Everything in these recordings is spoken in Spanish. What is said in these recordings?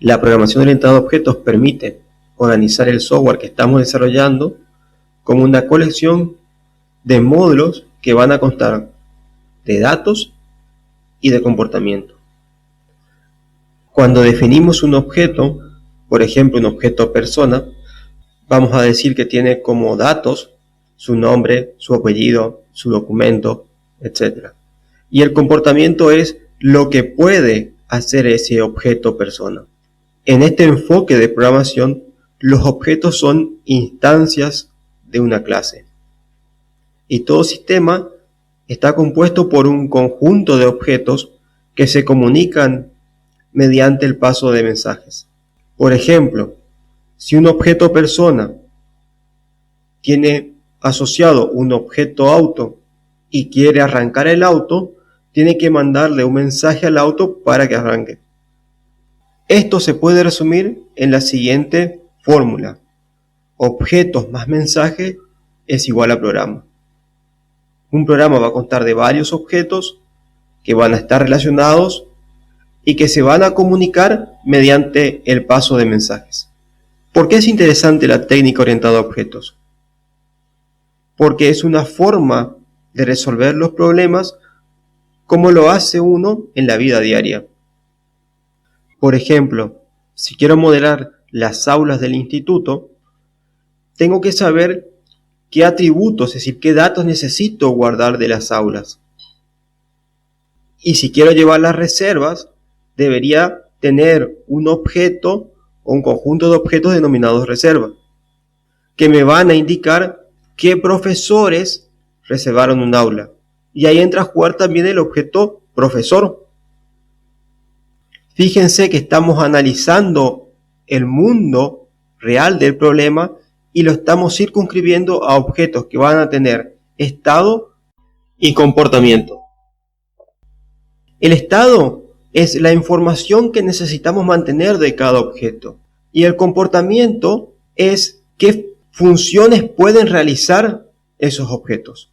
La programación orientada a objetos permite organizar el software que estamos desarrollando como una colección de módulos que van a constar de datos y de comportamiento. Cuando definimos un objeto, por ejemplo un objeto persona, vamos a decir que tiene como datos su nombre, su apellido, su documento, etc. Y el comportamiento es lo que puede hacer ese objeto persona. En este enfoque de programación, los objetos son instancias de una clase. Y todo sistema está compuesto por un conjunto de objetos que se comunican mediante el paso de mensajes. Por ejemplo, si un objeto persona tiene asociado un objeto auto y quiere arrancar el auto, tiene que mandarle un mensaje al auto para que arranque. Esto se puede resumir en la siguiente fórmula: objetos más mensaje es igual a programa. Un programa va a constar de varios objetos que van a estar relacionados y que se van a comunicar mediante el paso de mensajes. ¿Por qué es interesante la técnica orientada a objetos? Porque es una forma de resolver los problemas como lo hace uno en la vida diaria. Por ejemplo, si quiero modelar las aulas del instituto, tengo que saber qué atributos, es decir, qué datos necesito guardar de las aulas. Y si quiero llevar las reservas, debería tener un objeto o un conjunto de objetos denominados reservas, que me van a indicar qué profesores reservaron un aula. Y ahí entra a jugar también el objeto profesor. Fíjense que estamos analizando el mundo real del problema y lo estamos circunscribiendo a objetos que van a tener estado y comportamiento. El estado es la información que necesitamos mantener de cada objeto y el comportamiento es qué funciones pueden realizar esos objetos.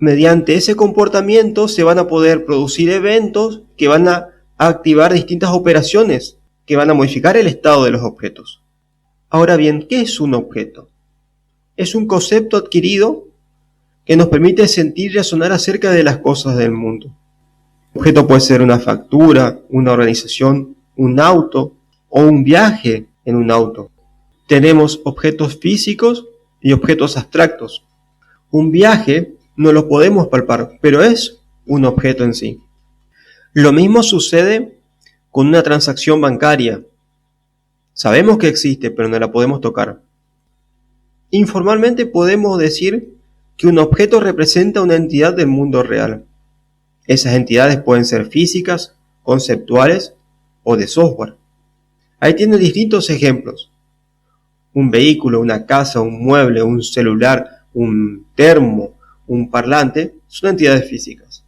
Mediante ese comportamiento se van a poder producir eventos que van a activar distintas operaciones que van a modificar el estado de los objetos. Ahora bien, ¿qué es un objeto? Es un concepto adquirido que nos permite sentir y razonar acerca de las cosas del mundo. Un objeto puede ser una factura, una organización, un auto o un viaje en un auto. Tenemos objetos físicos y objetos abstractos. Un viaje no lo podemos palpar, pero es un objeto en sí. Lo mismo sucede con una transacción bancaria. Sabemos que existe, pero no la podemos tocar. Informalmente podemos decir que un objeto representa una entidad del mundo real. Esas entidades pueden ser físicas, conceptuales o de software. Ahí tienen distintos ejemplos. Un vehículo, una casa, un mueble, un celular, un termo, un parlante, son entidades físicas.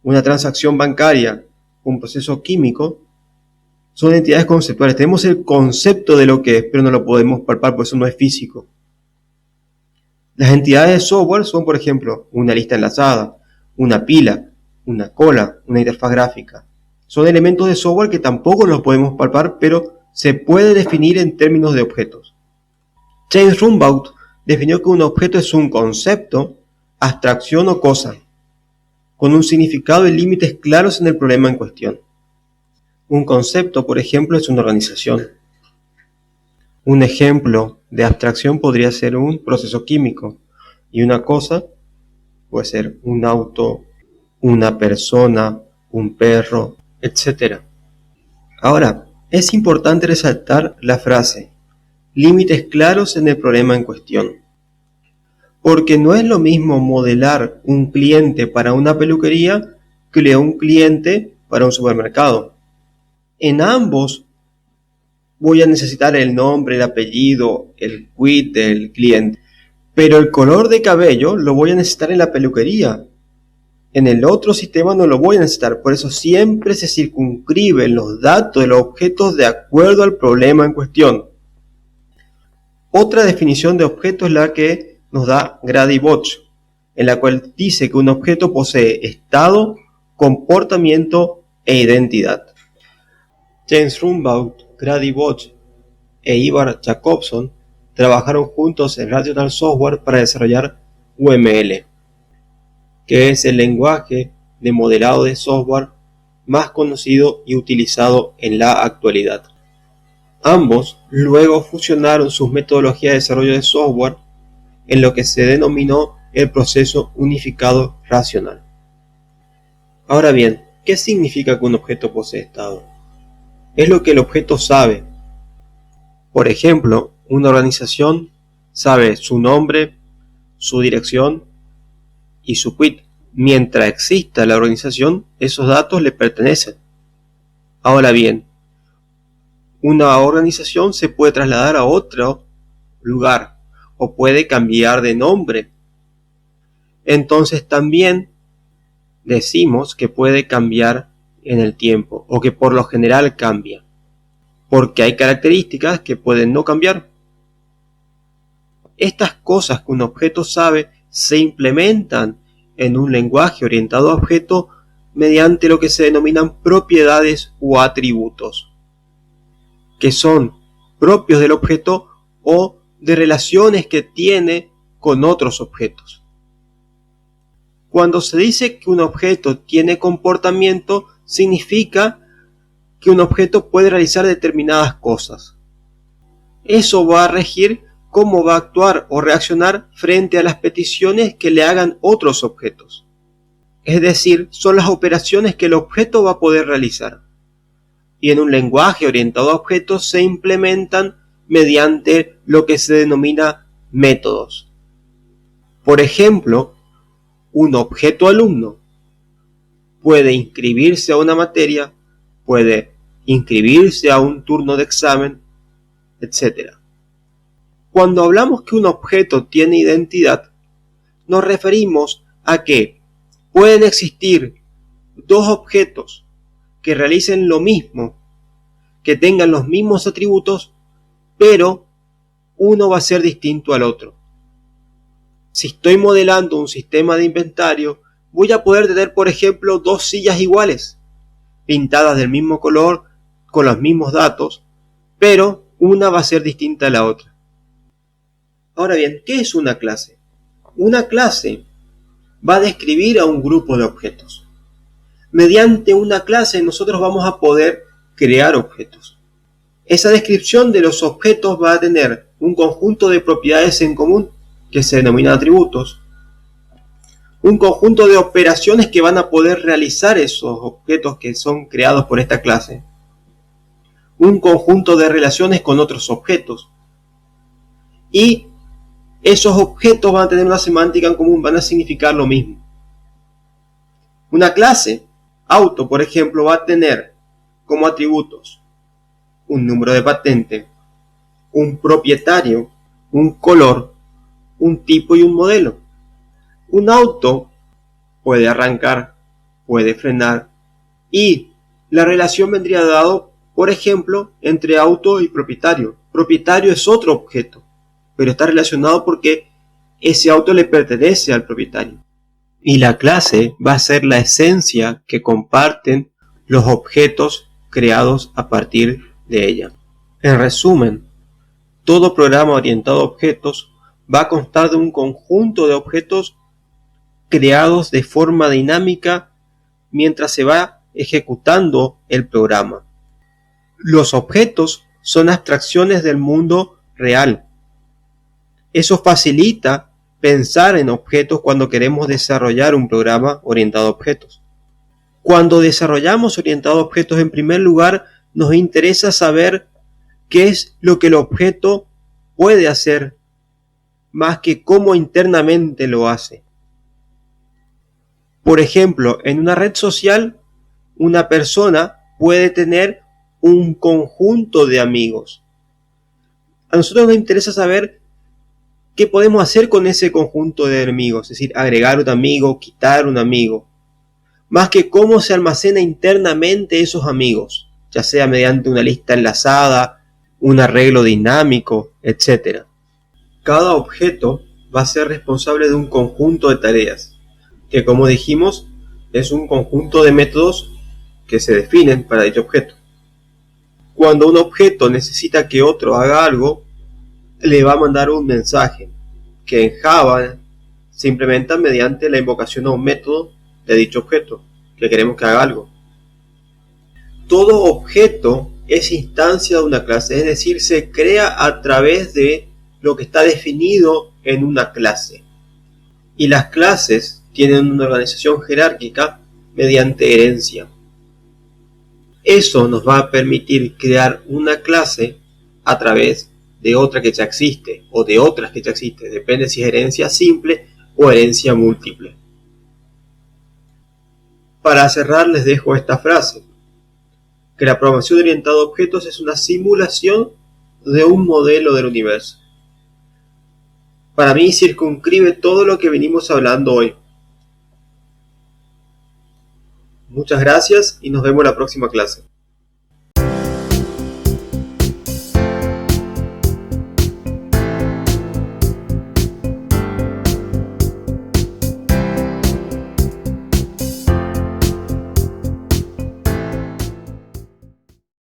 Una transacción bancaria, un proceso químico, son entidades conceptuales. Tenemos el concepto de lo que es, pero no lo podemos palpar, porque eso no es físico. Las entidades de software son, por ejemplo, una lista enlazada, una pila, una cola, una interfaz gráfica. Son elementos de software que tampoco los podemos palpar, pero se puede definir en términos de objetos. James Rumbaugh definió que un objeto es un concepto, abstracción o cosa, con un significado y límites claros en el problema en cuestión. Un concepto, por ejemplo, es una organización. Un ejemplo de abstracción podría ser un proceso químico, y una cosa puede ser un auto, una persona, un perro, etc. Ahora, es importante resaltar la frase límites claros en el problema en cuestión, porque no es lo mismo modelar un cliente para una peluquería que un cliente para un supermercado. En ambos voy a necesitar el nombre, el apellido, el quit del cliente, pero el color de cabello lo voy a necesitar en la peluquería. En el otro sistema no lo voy a necesitar, por eso siempre se circunscriben los datos de los objetos de acuerdo al problema en cuestión. Otra definición de objeto es la que nos da Grady Bosch, en la cual dice que un objeto posee estado, comportamiento e identidad. James Rumbaugh Grady Bosch e Ivar Jacobson trabajaron juntos en Rational Software para desarrollar UML, que es el lenguaje de modelado de software más conocido y utilizado en la actualidad. Ambos luego fusionaron sus metodologías de desarrollo de software en lo que se denominó el proceso unificado racional. Ahora bien, ¿qué significa que un objeto posee estado? Es lo que el objeto sabe. Por ejemplo, una organización sabe su nombre, su dirección y su quit. Mientras exista la organización, esos datos le pertenecen. Ahora bien, una organización se puede trasladar a otro lugar o puede cambiar de nombre. Entonces también decimos que puede cambiar en el tiempo o que por lo general cambia, porque hay características que pueden no cambiar. Estas cosas que un objeto sabe se implementan en un lenguaje orientado a objetos mediante lo que se denominan propiedades o atributos, que son propios del objeto o de relaciones que tiene con otros objetos. Cuando se dice que un objeto tiene comportamiento, significa que un objeto puede realizar determinadas cosas. Eso va a regir cómo va a actuar o reaccionar frente a las peticiones que le hagan otros objetos. Es decir, son las operaciones que el objeto va a poder realizar. Y en un lenguaje orientado a objetos se implementan mediante lo que se denomina métodos. Por ejemplo, un objeto alumno puede inscribirse a una materia, puede inscribirse a un turno de examen, etc. Cuando hablamos que un objeto tiene identidad, nos referimos a que pueden existir dos objetos que realicen lo mismo, que tengan los mismos atributos, pero uno va a ser distinto al otro. Si estoy modelando un sistema de inventario, voy a poder tener, por ejemplo, dos sillas iguales, pintadas del mismo color, con los mismos datos, pero una va a ser distinta a la otra. Ahora bien, ¿qué es una clase? Una clase va a describir a un grupo de objetos. Mediante una clase nosotros vamos a poder crear objetos. Esa descripción de los objetos va a tener un conjunto de propiedades en común que se denominan atributos, un conjunto de operaciones que van a poder realizar esos objetos que son creados por esta clase, un conjunto de relaciones con otros objetos, y esos objetos van a tener una semántica en común, van a significar lo mismo. Una clase, auto, por ejemplo, va a tener como atributos un número de patente, un propietario, un color, un tipo y un modelo. Un auto puede arrancar, puede frenar, y la relación vendría dado, por ejemplo, entre auto y propietario. Propietario es otro objeto, pero está relacionado porque ese auto le pertenece al propietario. Y la clase va a ser la esencia que comparten los objetos creados a partir de ella. En resumen, todo programa orientado a objetos va a constar de un conjunto de objetos creados de forma dinámica mientras se va ejecutando el programa. Los objetos son abstracciones del mundo real. Eso facilita pensar en objetos cuando queremos desarrollar un programa orientado a objetos. Cuando desarrollamos orientado a objetos, en primer lugar, nos interesa saber qué es lo que el objeto puede hacer, más que cómo internamente lo hace. Por ejemplo, en una red social, una persona puede tener un conjunto de amigos. A nosotros nos interesa saber qué podemos hacer con ese conjunto de amigos, es decir, agregar un amigo, quitar un amigo, más que cómo se almacena internamente esos amigos, ya sea mediante una lista enlazada, un arreglo dinámico, etc. Cada objeto va a ser responsable de un conjunto de tareas, que como dijimos, es un conjunto de métodos que se definen para dicho objeto. Cuando un objeto necesita que otro haga algo, le va a mandar un mensaje que en Java se implementa mediante la invocación a un método de dicho objeto que queremos que haga algo. Todo objeto es instancia de una clase, es decir, se crea a través de lo que está definido en una clase. Y las clases tienen una organización jerárquica mediante herencia. Eso nos va a permitir crear una clase a través de otra que ya existe o de otras que ya existen. Depende si es herencia simple o herencia múltiple. Para cerrar les dejo esta frase, que la programación orientada a objetos es una simulación de un modelo del universo. Para mí circunscribe todo lo que venimos hablando hoy. Muchas gracias y nos vemos en la próxima clase.